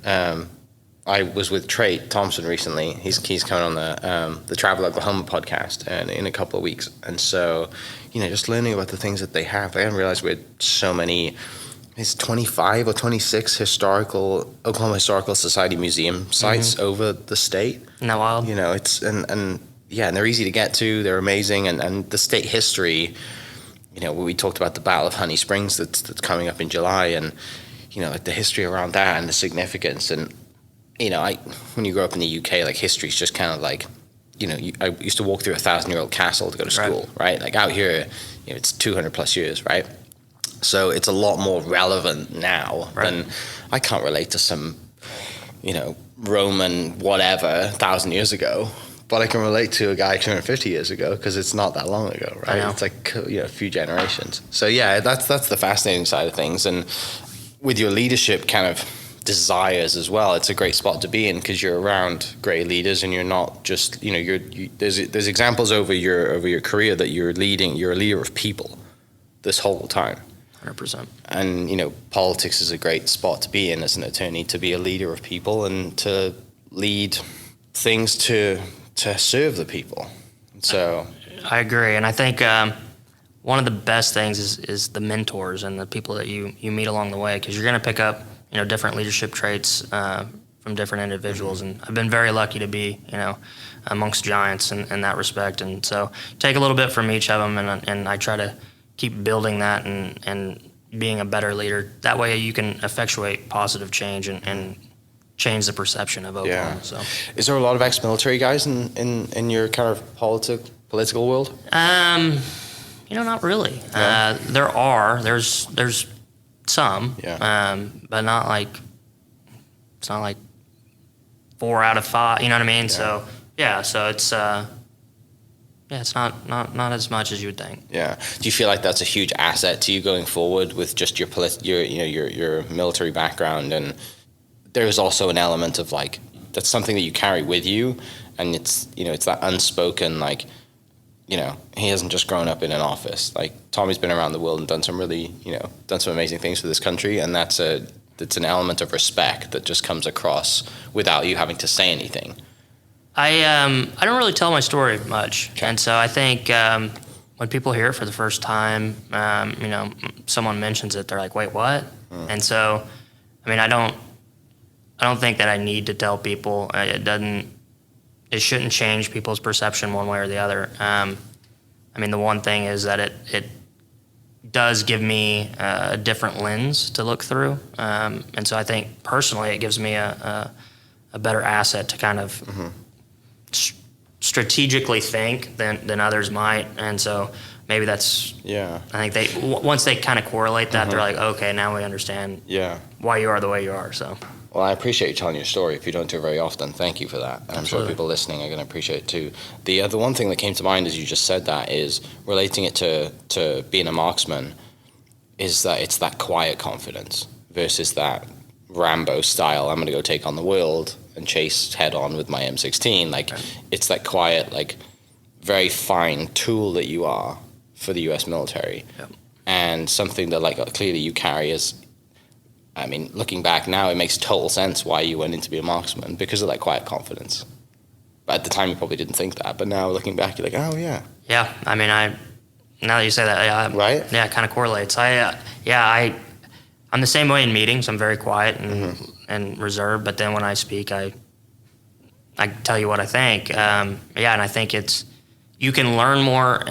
I was with Trey Thompson recently. He's coming on the Travel Oklahoma podcast in a couple of weeks. And so, just learning about the things that they have. I didn't realize we had so many. It's 25 or 26 Oklahoma Historical Society museum sites mm-hmm. over the state. Isn't that wild? It's and they're easy to get to. They're amazing, and the state history. We talked about the Battle of Honey Springs that's coming up in July, and the history around that and the significance. And when you grow up in the UK, history is just kind of I used to walk through a 1,000-year-old castle to go to school, right? Out here, it's 200 plus years, right? So it's a lot more relevant now than I can't relate to some, Roman whatever 1,000 years ago, but I can relate to a guy 250 years ago because it's not that long ago, right? It's a few generations. So yeah, that's the fascinating side of things, and with your leadership kind of desires as well, it's a great spot to be in because you're around great leaders, and you're not just there's examples over your career that you're a leader of people this whole time. 100%. And, politics is a great spot to be in as an attorney, to be a leader of people and to lead things to serve the people. So I agree. And I think one of the best things is the mentors and the people that you meet along the way, because you're going to pick up, different leadership traits from different individuals. And I've been very lucky to be, amongst giants in that respect. And so take a little bit from each of them, and I try to keep building that and being a better leader. That way you can effectuate positive change and change the perception of Oklahoma. Yeah. So, Is there a lot of ex-military guys in your kind of political world? not really. No? There's some, Yeah. but not like, it's not like 4 out of 5, you know what I mean? Yeah. So it's, it's not as much as you would think. Yeah. Do you feel like that's a huge asset to you going forward with just your military background? And there's also an element of like, that's something that you carry with you, and it's that unspoken, like, he hasn't just grown up in an office. Like, Tommy's been around the world and done some amazing things for this country, and that's an element of respect that just comes across without you having to say anything. I don't really tell my story much, Okay. and so I think when people hear it for the first time, someone mentions it, they're like, "Wait, what?" And so, I mean, I don't think that I need to tell people. It shouldn't change people's perception one way or the other. I mean, the one thing is that it does give me a different lens to look through, and so I think personally it gives me a better asset to kind of strategically think than others might, and so maybe that's. Yeah. I think once they kind of correlate that, they're like, okay, now we understand. Yeah. Why you are the way you are. So. Well, I appreciate you telling your story. If you don't do it very often, thank you for that. And I'm sure people listening are going to appreciate it too. The one thing that came to mind as you just said that is relating it to being a marksman, is that it's that quiet confidence versus that Rambo style, I'm going to go take on the world and chase head on with my M16. Like, it's that quiet, like, very fine tool that you are for the U.S. military. Yep. And something that, like, clearly you carry as, I mean, looking back now, it makes total sense why you went in to be a marksman, because of that quiet confidence. But at the time, you probably didn't think that. But now, looking back, you're like, oh, yeah. Yeah, I mean, now that you say that, yeah, Right? Yeah, it kind of correlates. I'm the same way in meetings. I'm very quiet and reserved. But then when I speak, I tell you what I think. And I think you can learn more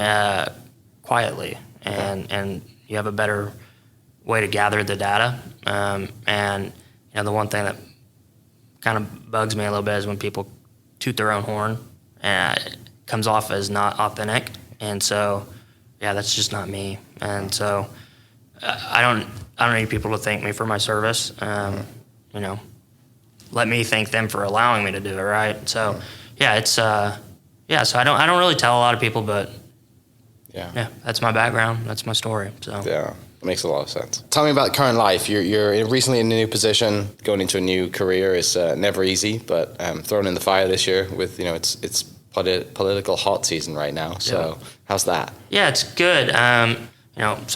quietly, and you have a better way to gather the data. And the one thing that kind of bugs me a little bit is when people toot their own horn, and it comes off as not authentic. And so, that's just not me. And so, I don't need people to thank me for my service. Let me thank them for allowing me to do it. Right. So, So I don't really tell a lot of people, but that's my background. That's my story. So Yeah. It makes a lot of sense. Tell me about current life. You're recently in a new position. Going into a new career is never easy, but thrown in the fire this year with it's political hot season right now. So how's that? Yeah, it's good. So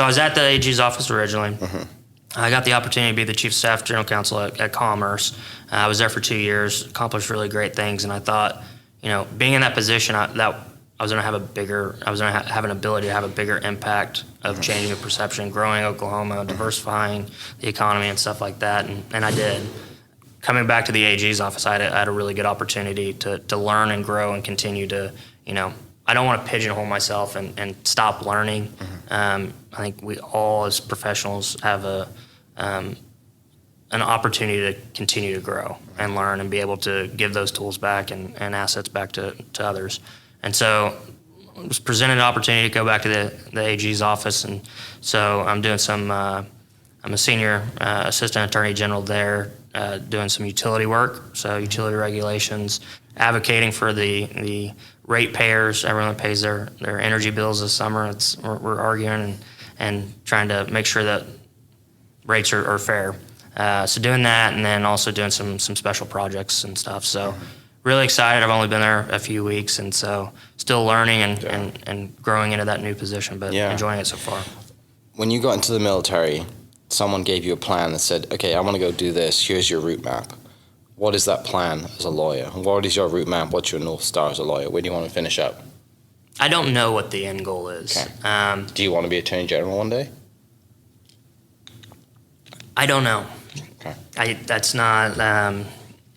I was at the AG's office originally. I got the opportunity to be the chief of staff general counsel at Commerce. I was there for 2 years, accomplished really great things, and I thought, being in that position, I was going to have an ability to have a bigger impact of changing the perception, growing Oklahoma, diversifying the economy and stuff like that, and I did. Coming back to the AG's office, I had a really good opportunity to learn and grow and continue to, I don't want to pigeonhole myself and stop learning. I think we all as professionals have an opportunity to continue to grow and learn and be able to give those tools back and assets back to others. And so I was presented an opportunity to go back to the AG's office. And so I'm doing I'm a senior assistant attorney general there, doing some utility work, so utility regulations, advocating for the ratepayers, everyone that pays their energy bills this summer. We're arguing and trying to make sure that rates are fair. So doing that, and then also doing some special projects and stuff. So really excited. I've only been there a few weeks, and so still learning and growing into that new position, but enjoying it so far. When you got into the military, someone gave you a plan that said, okay, I want to go do this. Here's your route map. What is that plan as a lawyer? What is your route map? What's your North Star as a lawyer? Where do you want to finish up? I don't know what the end goal is. Okay. Do you want to be Attorney General one day? I don't know. Okay. That's not,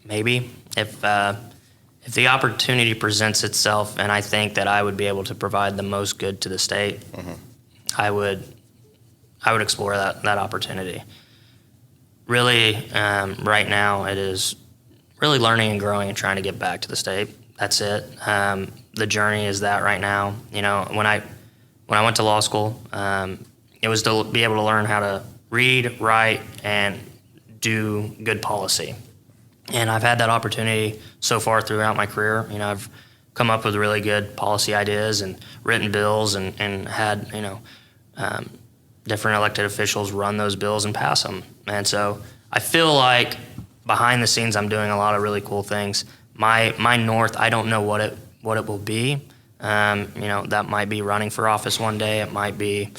maybe. If the opportunity presents itself and I think that I would be able to provide the most good to the state, I would explore that opportunity. Really, right now it is really learning and growing and trying to get back to the state. That's it. The journey is that right now. You know, when I went to law school, it was to be able to learn how to read, write, and do good policy. And I've had that opportunity so far throughout my career. You know, I've come up with really good policy ideas and written bills and had, different elected officials run those bills and pass them. And so I feel like behind the scenes I'm doing a lot of really cool things. My north, I don't know what it will be. That might be running for office one day. It might be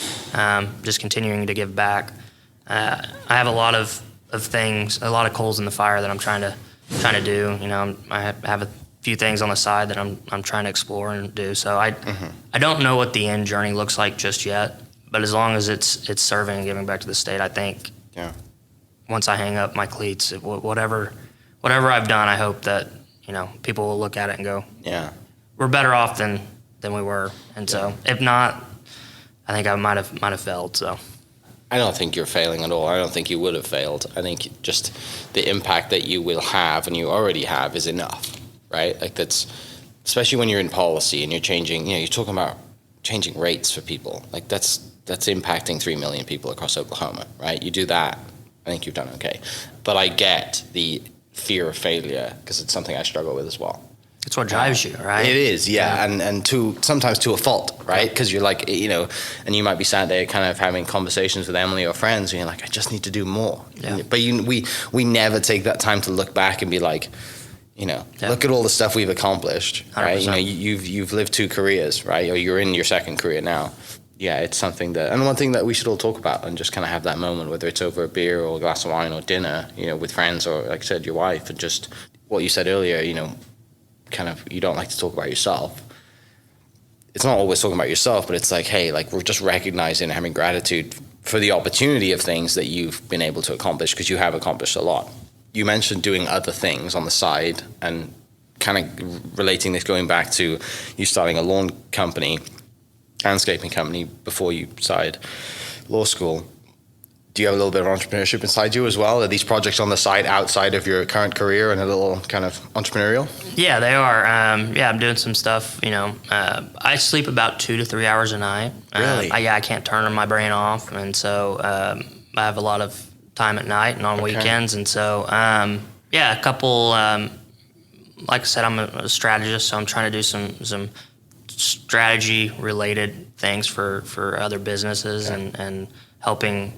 just continuing to give back. I have a lot of things, a lot of coals in the fire that I'm trying to do. You know, I have a few things on the side that I'm trying to explore and do. So I don't know what the end journey looks like just yet. But as long as it's serving and giving back to the state, I think once I hang up my cleats, whatever I've done, I hope that people will look at it and go, we're better off than we were. And so if not, I think I might have failed. So I don't think you're failing at all. I don't think you would have failed. I think just the impact that you will have and you already have is enough, right? Like that's, especially when you're in policy and you're changing, you're talking about changing rates for people. Like that's impacting 3 million people across Oklahoma, right? You do that, I think you've done okay. But I get the fear of failure because it's something I struggle with as well. It's what drives you, right? It is, yeah. And sometimes to a fault, right? Because you're like, and you might be sat there kind of having conversations with Emily or friends, and you're like, I just need to do more. Yeah. But we never take that time to look back and be like, look at all the stuff we've accomplished, right? 100%. You've lived 2 careers, right? Or you're in your 2nd career now. Yeah, it's something that, and one thing that we should all talk about and just kind of have that moment, whether it's over a beer or a glass of wine or dinner, with friends or, like I said, your wife, and just what you said earlier, kind of, you don't like to talk about yourself. It's not always talking about yourself, but it's like, hey, like we're just recognizing and having gratitude for the opportunity of things that you've been able to accomplish, because you have accomplished a lot. You mentioned doing other things on the side and kind of relating this, going back to you starting a lawn company, landscaping company before you started law school. Do you have a little bit of entrepreneurship inside you as well? Are these projects on the side outside of your current career and a little kind of entrepreneurial? Yeah, they are. I'm doing some stuff. I sleep about 2 to 3 hours a night. Really? I can't turn my brain off, and so I have a lot of time at night and on weekends, and so a couple. Like I said, I'm a strategist, so I'm trying to do some strategy related things for other businesses and helping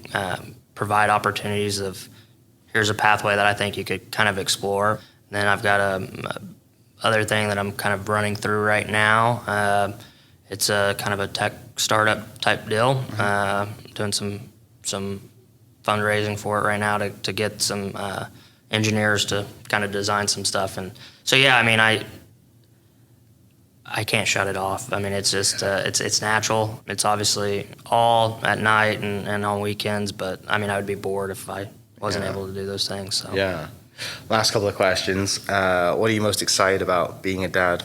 provide opportunities of, here's a pathway that I think you could kind of explore. And then I've got a other thing that I'm kind of running through right now. It's a kind of a tech startup type deal. Doing some fundraising for it right now to get some engineers to kind of design some stuff. And so, I can't shut it off. I mean, it's just, it's natural. It's obviously all at night and on weekends, but I would be bored if I wasn't able to do those things. So. Yeah. Last couple of questions. What are you most excited about being a dad?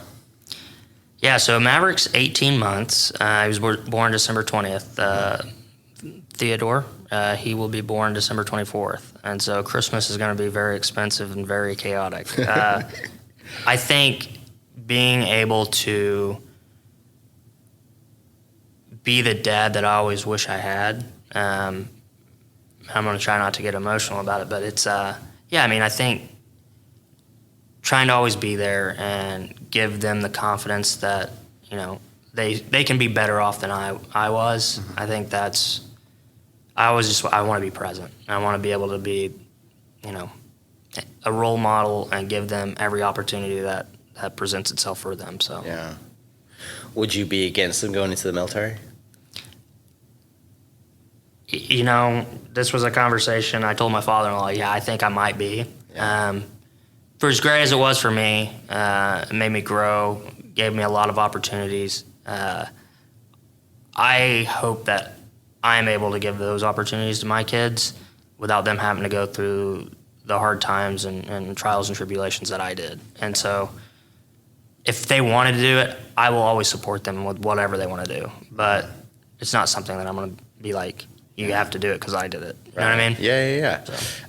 Yeah, so Maverick's 18 months. He was born December 20th. Theodore, he will be born December 24th. And so Christmas is going to be very expensive and very chaotic. I think being able to be the dad that I always wish I had, I'm going to try not to get emotional about it, but it's, I think trying to always be there and give them the confidence that, they can be better off than I was. Mm-hmm. I think that's, I want to be present. I want to be able to be, a role model and give them every opportunity that presents itself for them. So yeah. Would you be against them going into the military? This was a conversation I told my father-in-law. Yeah, I think I might be. Yeah. For as great as it was for me, it made me grow, gave me a lot of opportunities. I hope that I am able to give those opportunities to my kids without them having to go through the hard times and trials and tribulations that I did. And so if they wanted to do it, I will always support them with whatever they want to do. But it's not something that I'm going to be like, you have to do it because I did it. You know what I mean? Yeah.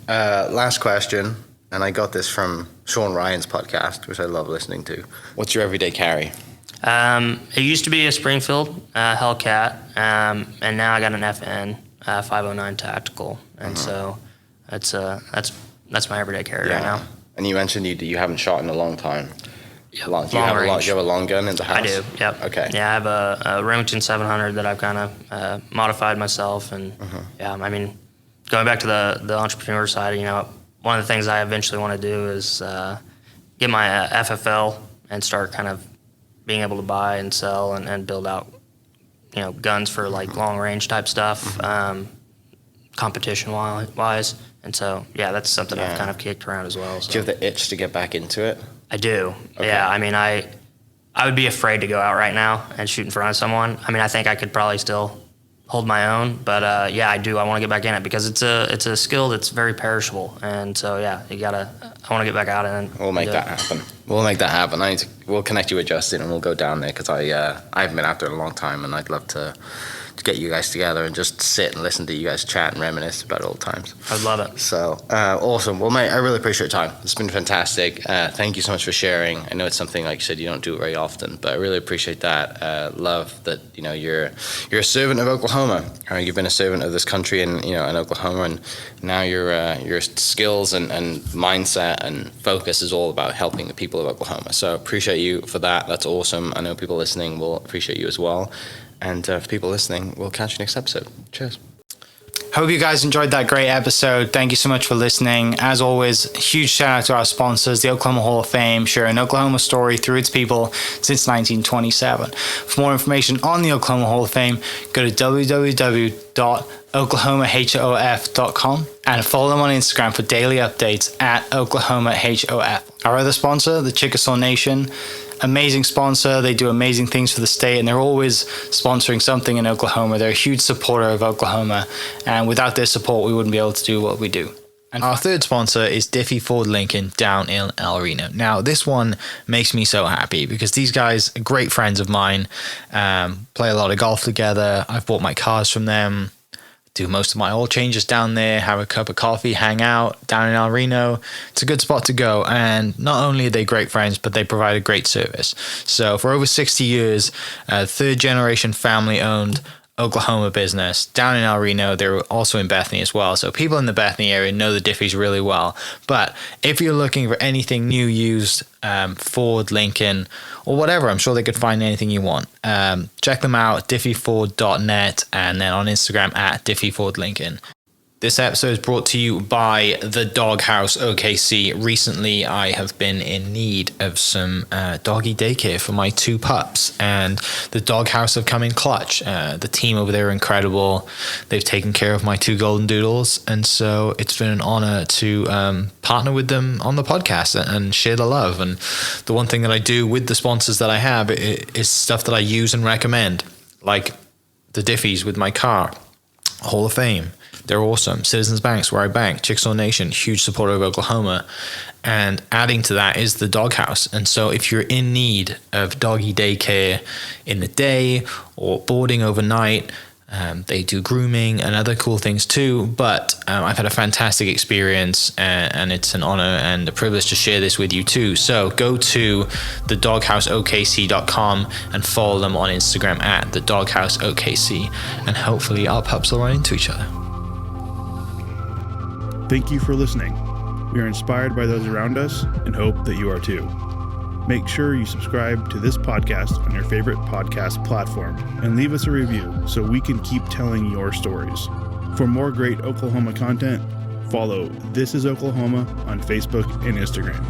Last question, and I got this from Sean Ryan's podcast, which I love listening to. What's your everyday carry? It used to be a Springfield Hellcat, and now I got an FN 509 Tactical, and so that's my everyday carry right now. And you mentioned you haven't shot in a long time. Yep. Do you have a long gun in the house? I do. Yep. Okay. Yeah, I have a Remington 700 that I've kind of modified myself, and yeah, I mean, going back to the entrepreneur side, you know, one of the things I eventually want to do is get my FFL and start kind of being able to buy and sell and build out, you know, guns for like long range type stuff, competition wise. And so, yeah, that's something I've kind of kicked around as well. So. Do you have the itch to get back into it? I do. Okay. Yeah. I mean, I would be afraid to go out right now and shoot in front of someone. I mean, I think I could probably still hold my own, but yeah, I do. I want to get back in it because it's a skill that's very perishable. And so, yeah, I want to get back out and we'll make that happen. We'll make that happen. We'll connect you with Justin and we'll go down there because I haven't been out there in a long time, and I'd love to get you guys together and just sit and listen to you guys chat and reminisce about old times. I'd love it. So awesome. Well, mate, I really appreciate your time. It's been fantastic. Thank you so much for sharing. I know it's something, like you said, you don't do it very often, but I really appreciate that. Love that, you know, you're a servant of Oklahoma. You've been a servant of this country and, you know, in Oklahoma, and now your skills and mindset and focus is all about helping the people of Oklahoma. So appreciate you for that. That's awesome. I know people listening will appreciate you as well. And for people listening, we'll catch you next episode. Cheers. Hope you guys enjoyed that great episode. Thank you so much for listening. As always, huge shout out to our sponsors, the Oklahoma Hall of Fame, sharing Oklahoma story through its people since 1927. For more information on the Oklahoma Hall of Fame, go to www.oklahomahof.com and follow them on Instagram for daily updates at OklahomaHOF. Our other sponsor, the Chickasaw Nation, amazing sponsor. They do amazing things for the state, and they're always sponsoring something in Oklahoma. They're a huge supporter of Oklahoma, and without their support, we wouldn't be able to do what we do. And our third sponsor is Diffie Ford Lincoln down in El Reno. Now, this one makes me so happy because these guys are great friends of mine, play a lot of golf together. I've bought my cars from them, do most of my oil changes down there, have a cup of coffee, hang out down in El Reno. It's a good spot to go. And not only are they great friends, but they provide a great service. So for over 60 years, third generation family owned Oklahoma business down in El Reno. They're also in Bethany as well. So people in the Bethany area know the Diffies really well. But if you're looking for anything new, used, Ford, Lincoln, or whatever, I'm sure they could find anything you want. Check them out, diffieford.net, and then on Instagram at diffiefordlincoln. This episode is brought to you by the Doghouse OKC. Recently, I have been in need of some doggy daycare for my two pups, and the Doghouse have come in clutch. The team over there are incredible. They've taken care of my two golden doodles, and so it's been an honor to partner with them on the podcast and share the love. And the one thing that I do with the sponsors that I have is stuff that I use and recommend, like the Diffies with my car, Hall of Fame. They're awesome. Citizens Banks, where I bank. Chickasaw Nation, huge supporter of Oklahoma. And adding to that is the Doghouse. And so if you're in need of doggy daycare in the day or boarding overnight, they do grooming and other cool things too. But I've had a fantastic experience, and it's an honor and a privilege to share this with you too. So go to thedogHouseOKC.com and follow them on Instagram at thedogHouseOKC. And hopefully our pups will run into each other. Thank you for listening. We are inspired by those around us and hope that you are too. Make sure you subscribe to this podcast on your favorite podcast platform and leave us a review so we can keep telling your stories. For more great Oklahoma content, follow This Is Oklahoma on Facebook and Instagram.